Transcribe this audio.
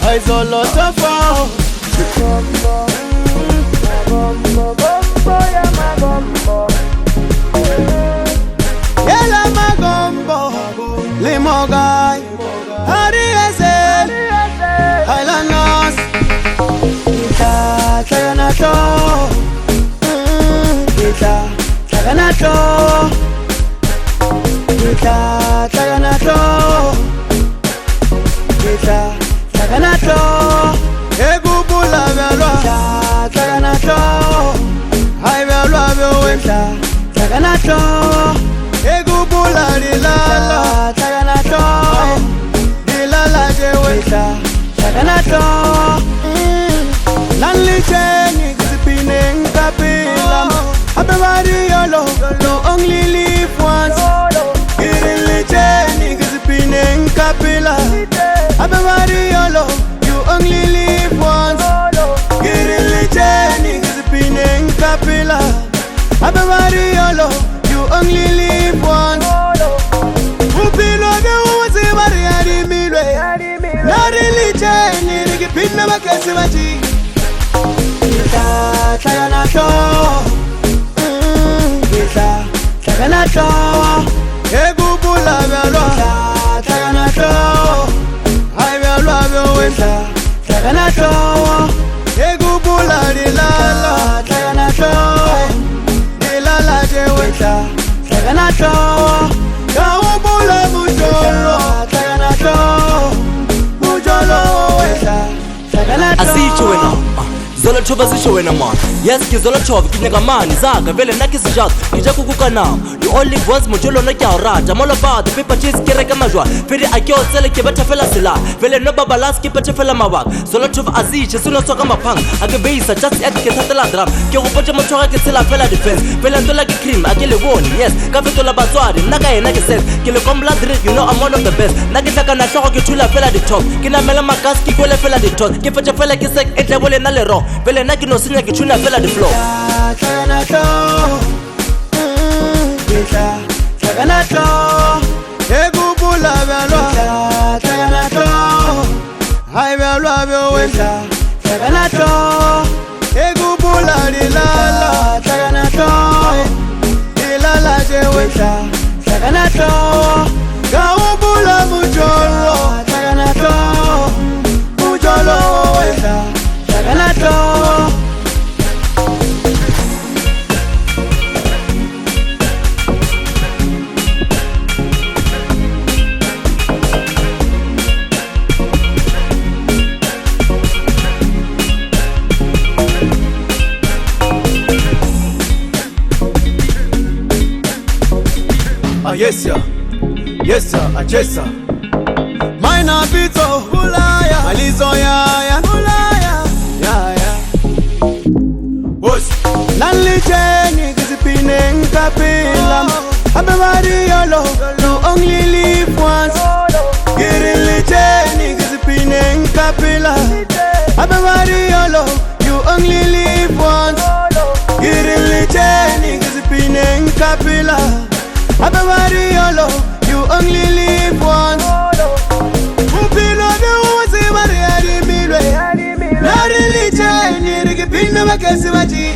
I saw lots of fall. Yela magombo, limo guy, Ariese, Highlanders, Ita, Taganato, Ita, Taganato, Ita, Taganato, Ita, Taganato, Egubula Velo, Ita, Taganato, I will love you, Winter, Taganato. Egubula dilala, Taganato, dilala jewita, Taganato. Lanli cheni kizipine nkapila, abewari yolo, you only live once. Girinli cheni kizipine nkapila, abewari yolo, you only live once. Girinli cheni kizipine nkapila, abewari yolo. You only live once. Upilo ge uwasi bari yadi milwe. Nari liche nirigi pinna makesi machi. Ita Taganato, Ita Taganato, Egubula velo. Ita Taganato, I will love you. Ita Taganato, Egubula dilala Taganato. Wita, Taganato, Kaubula Mujolo, Taganato, Mujolo, Wita, Taganato. I see you now. Zola chova zishowena man. Yes ki zola chova kinyaka mani zaka vele nakisijat kija kukuka now. You only once mujolo na kya rata mola ba the paper cheese kereka majwa feri akyo tsele ke beta fela sila vele no baba last ki beta fela mawak zola chova aziche suno soka mapang ake beisa just at ke tatela drum ke go potja mothoga ke tsela fela defense vele ntola ke cream ake le bone yes ka fetola batswadi naka yena ke set ke le kom blood drink you know I'm one of the best nake tlaka na hlogo ke thula fela di top ke na mela magas ke kwele fela di top ke fetja fela ke sek etle bole na le ro vele na ke no sinya ke tuna fela di floor. Taganato, Taganato, Egubula velo. Taganato, I will love you. Winter, Taganato, Egubula dilala Taganato, dilala jewita Taganato, Kaubula mujolo Taganato, mujolo winter. Taganato. Yes sir, yes sir, yes sir. Mina pito, Ulaya, Alizo ya, Ulaya, ya. Lanli cheni kizipine nkapila, abewari yolo, you only live once. Girinli cheni kizipine nkapila, abewari yolo, you only live once. Girinli cheni kizipine nkapila, abewari yolo, you only live once. Upilo ge uwasi bari yadi milwe. Nari liche nirigi pinna makesi machi.